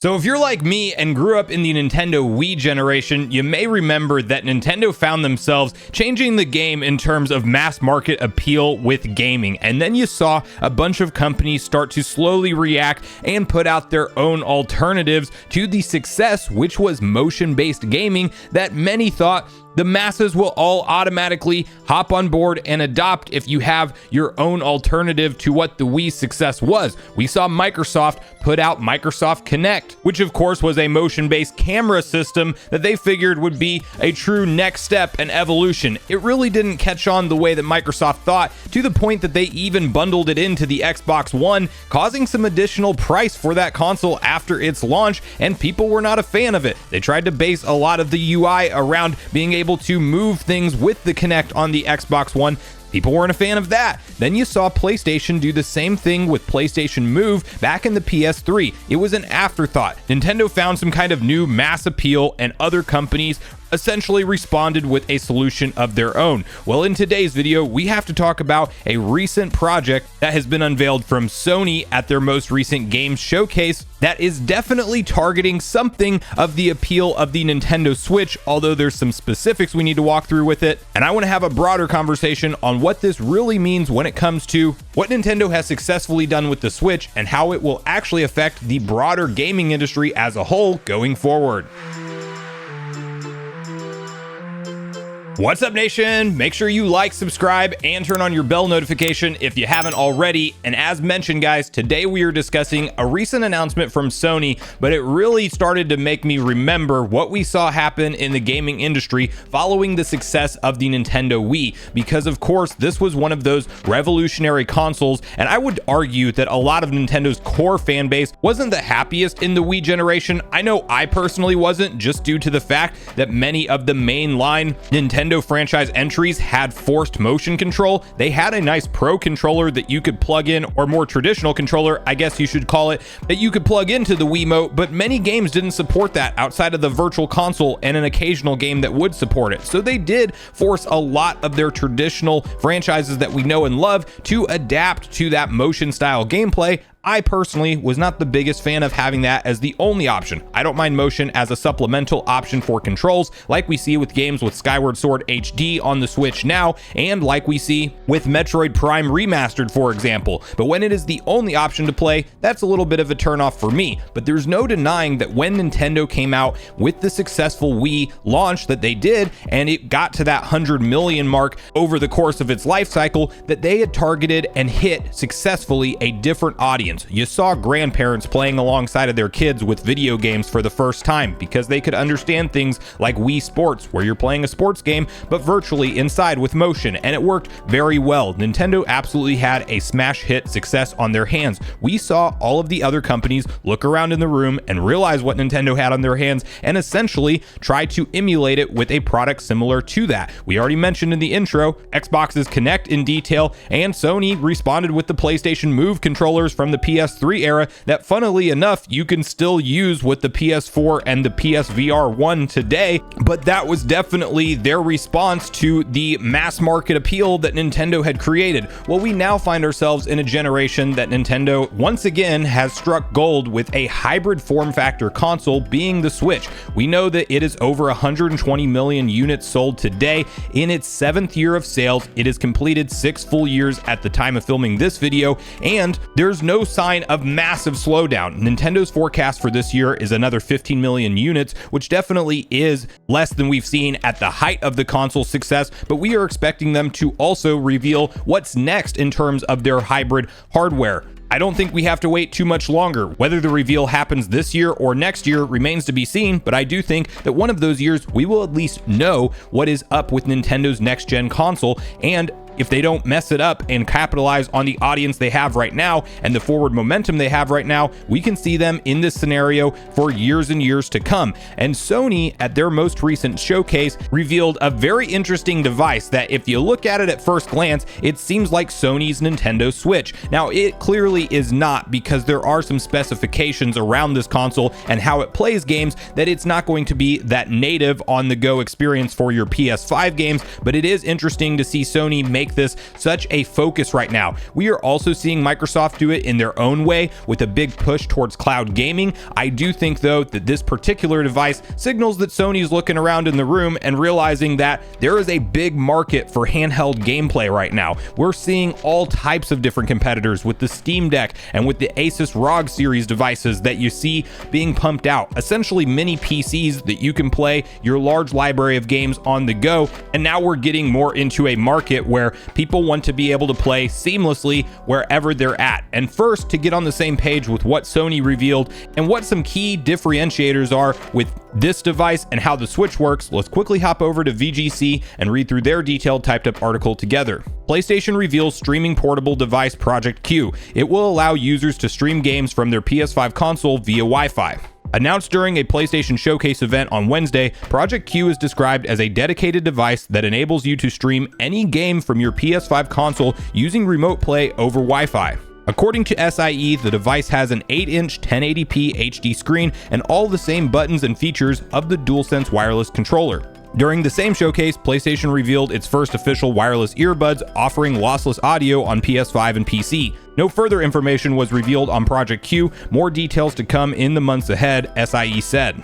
So if you're like me and grew up in the Nintendo Wii generation, you may remember that Nintendo found themselves changing the game in terms of mass market appeal with gaming. And then you saw a bunch of companies start to slowly react and put out their own alternatives to the success, which was motion-based gaming, that many thought the masses will all automatically hop on board and adopt if you have your own alternative to what the Wii's success was. We saw Microsoft put out Microsoft Kinect, which of course was a motion-based camera system that they figured would be a true next step and evolution. It really didn't catch on the way that Microsoft thought, to the point that they even bundled it into the Xbox One, causing some additional price for that console after its launch, and people were not a fan of it. They tried to base a lot of the UI around being able to move things with the Kinect on the Xbox One. People weren't a fan of that. Then you saw PlayStation do the same thing with PlayStation Move back in the PS3. It was an afterthought. Nintendo found some kind of new mass appeal, and other companies essentially responded with a solution of their own. Well, in today's video, we have to talk about a recent project that has been unveiled from Sony at their most recent games showcase that is definitely targeting something of the appeal of the Nintendo Switch, although there's some specifics we need to walk through with it. And I want to have a broader conversation on what this really means when it comes to what Nintendo has successfully done with the Switch and how it will actually affect the broader gaming industry as a whole going forward. What's up, nation? Make sure you like, subscribe, and turn on your bell notification if you haven't already. And as mentioned, guys, today we are discussing a recent announcement from Sony, but it really started to make me remember what we saw happen in the gaming industry following the success of the Nintendo Wii, because of course this was one of those revolutionary consoles, and I would argue that a lot of Nintendo's core fan base wasn't the happiest in the Wii generation. I know I personally wasn't, just due to the fact that many of the mainline Nintendo franchise entries had forced motion control. They had a nice Pro controller that you could plug in, or more traditional controller, I guess you should call it, that you could plug into the Wiimote, but many games didn't support that outside of the Virtual Console and an occasional game that would support it. So they did force a lot of their traditional franchises that we know and love to adapt to that motion style gameplay. I personally was not the biggest fan of having that as the only option. I don't mind motion as a supplemental option for controls, like we see with games with Skyward Sword HD on the Switch now, and like we see with Metroid Prime Remastered, for example. But when it is the only option to play, that's a little bit of a turnoff for me. But there's no denying that when Nintendo came out with the successful Wii launch that they did, and it got to that 100 million mark over the course of its life cycle, that they had targeted and hit successfully a different audience. You saw grandparents playing alongside of their kids with video games for the first time because they could understand things like Wii Sports, where you're playing a sports game but virtually inside with motion, and it worked very well. Nintendo absolutely had a smash hit success on their hands. We saw all of the other companies look around in the room and realize what Nintendo had on their hands and essentially try to emulate it with a product similar to that. We already mentioned in the intro Xbox's Kinect in detail, and Sony responded with the PlayStation Move controllers from the PS3 era that, funnily enough, you can still use with the PS4 and the PSVR 1 today, but that was definitely their response to the mass market appeal that Nintendo had created. Well, we now find ourselves in a generation that Nintendo once again has struck gold with a hybrid form factor console, being the Switch. We know that it is over 120 million units sold today. In its 7th year of sales, it has completed 6 full years at the time of filming this video, and there's no sign of massive slowdown. Nintendo's forecast for this year is another 15 million units, which definitely is less than we've seen at the height of the console success, but we are expecting them to also reveal what's next in terms of their hybrid hardware. I don't think we have to wait too much longer. Whether the reveal happens this year or next year remains to be seen, but I do think that one of those years we will at least know what is up with Nintendo's next-gen console, and if they don't mess it up and capitalize on the audience they have right now and the forward momentum they have right now, we can see them in this scenario for years and years to come. And Sony, at their most recent showcase, revealed a very interesting device that, if you look at it at first glance, it seems like Sony's Nintendo Switch. Now, it clearly is not, because there are some specifications around this console and how it plays games that it's not going to be that native on-the-go experience for your PS5 games, but it is interesting to see Sony make make this such a focus right now. We are also seeing Microsoft do it in their own way with a big push towards cloud gaming. I do think though that this particular device signals that Sony's looking around in the room and realizing that there is a big market for handheld gameplay right now. We're seeing all types of different competitors with the Steam Deck and with the Asus ROG series devices that you see being pumped out, essentially mini PCs that you can play your large library of games on the go. And now we're getting more into a market where people want to be able to play seamlessly wherever they're at. And first, to get on the same page with what Sony revealed and what some key differentiators are with this device and how the Switch works, let's quickly hop over to VGC and read through their detailed typed up article together. PlayStation reveals streaming portable device Project Q. It will allow users to stream games from their PS5 console via Wi-Fi. Announced during a PlayStation Showcase event on Wednesday, Project Q is described as a dedicated device that enables you to stream any game from your PS5 console using remote play over Wi-Fi. According to SIE, the device has an 8-inch 1080p HD screen and all the same buttons and features of the DualSense wireless controller. During the same showcase, PlayStation revealed its first official wireless earbuds offering lossless audio on PS5 and PC. No further information was revealed on Project Q. More details to come in the months ahead, SIE said.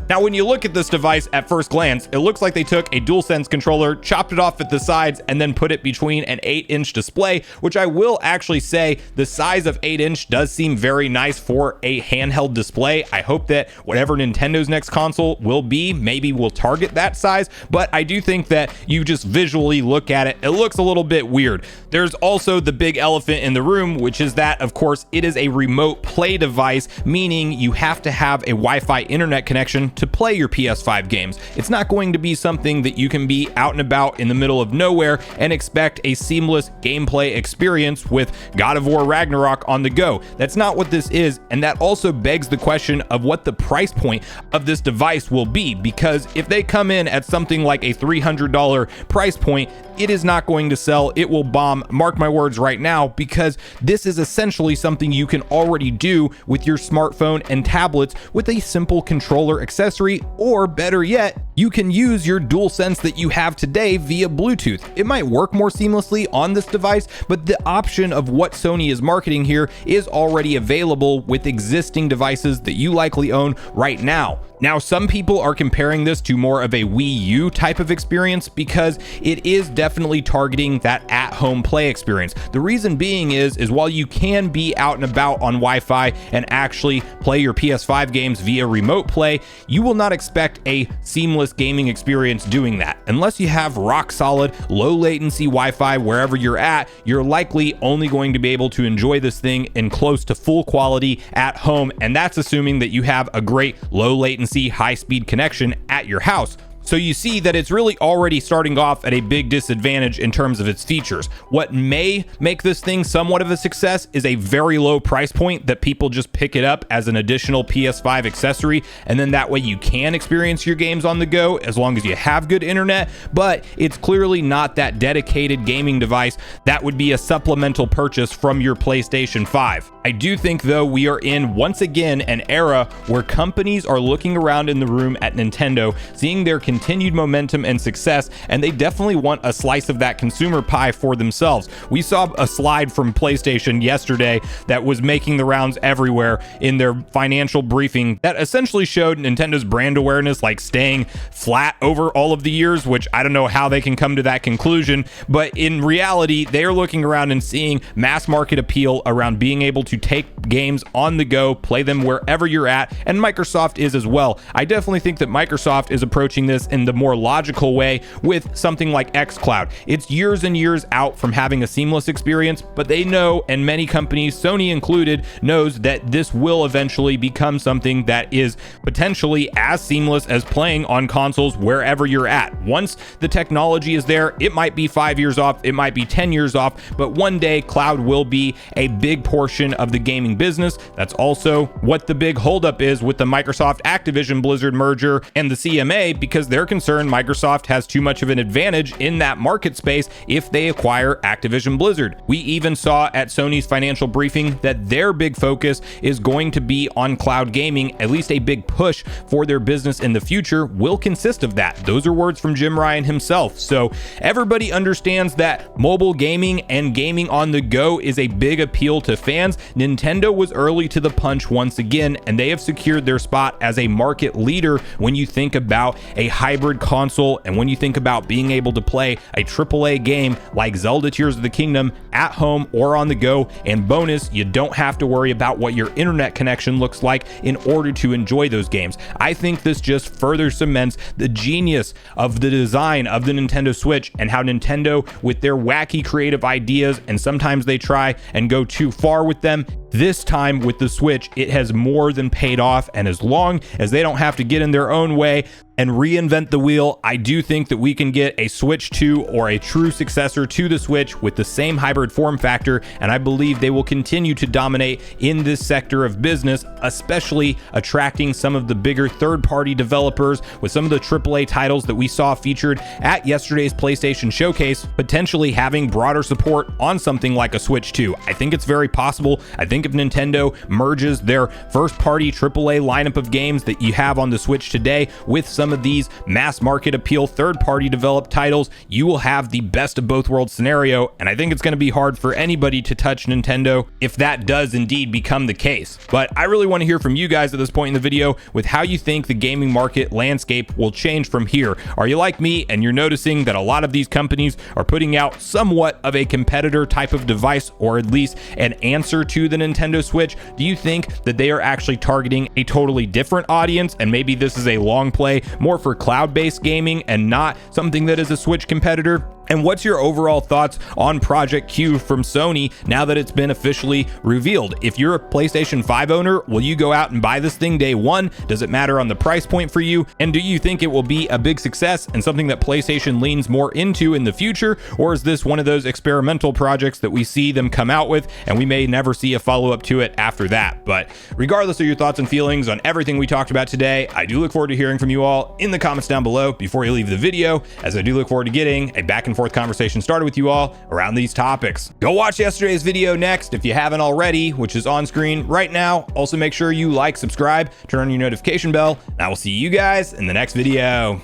Now, when you look at this device at first glance, it looks like they took a DualSense controller, chopped it off at the sides, and then put it between an 8-inch display, which I will actually say the size of 8-inch does seem very nice for a handheld display. I hope that whatever Nintendo's next console will be, maybe will target that size, but I do think that you just visually look at it, it looks a little bit weird. There's also the big elephant in the room, which is that, of course, it is a remote play device, meaning you have to have a Wi-Fi internet connection to play your PS5 games. It's not going to be something that you can be out and about in the middle of nowhere and expect a seamless gameplay experience with God of War Ragnarok on the go. That's not what this is, and that also begs the question of what the price point of this device will be, because if they come in at something like a $300 price point, it is not going to sell. It will bomb, mark my words right now, because this is essentially something you can already do with your smartphone and tablets with a simple controller accessory, or better yet, you can use your DualSense that you have today via Bluetooth. It might work more seamlessly on this device, but the option of what Sony is marketing here is already available with existing devices that you likely own right now. Now, some people are comparing this to more of a Wii U type of experience because it is definitely targeting that at-home play experience. The reason being is while you can be out and about on Wi-Fi and actually play your PS5 games via remote play, you will not expect a seamless gaming experience doing that. Unless you have rock solid, low latency Wi-Fi wherever you're at, you're likely only going to be able to enjoy this thing in close to full quality at home, and that's assuming that you have a great low latency high-speed connection at your house. So you see that it's really already starting off at a big disadvantage in terms of its features. What may make this thing somewhat of a success is a very low price point that people just pick it up as an additional PS5 accessory, and then that way you can experience your games on the go as long as you have good internet, but it's clearly not that dedicated gaming device that would be a supplemental purchase from your PlayStation 5. I do think, though, we are in, once again, an era where companies are looking around in the room at Nintendo, seeing their continued momentum and success, and they definitely want a slice of that consumer pie for themselves. We saw a slide from PlayStation yesterday that was making the rounds everywhere in their financial briefing that essentially showed Nintendo's brand awareness like staying flat over all of the years, which I don't know how they can come to that conclusion, but in reality, they are looking around and seeing mass market appeal around being able to take games on the go, play them wherever you're at, and Microsoft is as well. I definitely think that Microsoft is approaching this in the more logical way with something like xCloud. It's years and years out from having a seamless experience, but they know, and many companies, Sony included, knows that this will eventually become something that is potentially as seamless as playing on consoles wherever you're at. Once the technology is there, it might be 5 years off, it might be 10 years off, but one day cloud will be a big portion of the gaming business. That's also what the big holdup is with the Microsoft Activision Blizzard merger and the CMA, because they're concerned Microsoft has too much of an advantage in that market space if they acquire Activision Blizzard. We even saw at Sony's financial briefing that their big focus is going to be on cloud gaming. At least a big push for their business in the future will consist of that. Those are words from Jim Ryan himself. So everybody understands that mobile gaming and gaming on the go is a big appeal to fans. Nintendo was early to the punch once again, and they have secured their spot as a market leader when you think about a hybrid console and when you think about being able to play a AAA game like Zelda Tears of the Kingdom at home or on the go. And bonus, you don't have to worry about what your internet connection looks like in order to enjoy those games. I think this just further cements the genius of the design of the Nintendo Switch and how Nintendo, with their wacky creative ideas, and sometimes they try and go too far with them, this time with the Switch, it has more than paid off. And as long as they don't have to get in their own way and reinvent the wheel, I do think that we can get a Switch 2 or a true successor to the Switch with the same hybrid form factor, and I believe they will continue to dominate in this sector of business, especially attracting some of the bigger third-party developers with some of the AAA titles that we saw featured at yesterday's PlayStation Showcase, potentially having broader support on something like a Switch 2. I think it's very possible. I think if Nintendo merges their first-party AAA lineup of games that you have on the Switch today with some of these mass market appeal third-party developed titles, you will have the best of both worlds scenario, and I think it's going to be hard for anybody to touch Nintendo if that does indeed become the case. But I really want to hear from you guys at this point in the video with how you think the gaming market landscape will change from here. Are you like me and you're noticing that a lot of these companies are putting out somewhat of a competitor type of device, or at least an answer to the Nintendo Switch? Do you think that they are actually targeting a totally different audience, and maybe this is a long play more for cloud-based gaming and not something that is a Switch competitor? And what's your overall thoughts on Project Q from Sony now that it's been officially revealed? If you're a PlayStation 5 owner, will you go out and buy this thing day one? Does it matter on the price point for you? And do you think it will be a big success and something that PlayStation leans more into in the future? Or is this one of those experimental projects that we see them come out with and we may never see a follow-up to it after that? But regardless of your thoughts and feelings on everything we talked about today, I do look forward to hearing from you all in the comments down below before you leave the video, as I do look forward to getting a back and forth conversation started with you all around these topics. Go watch yesterday's video next if you haven't already, which is on screen right now. Also make sure you like, subscribe, turn on your notification bell, and I will see you guys in the next video.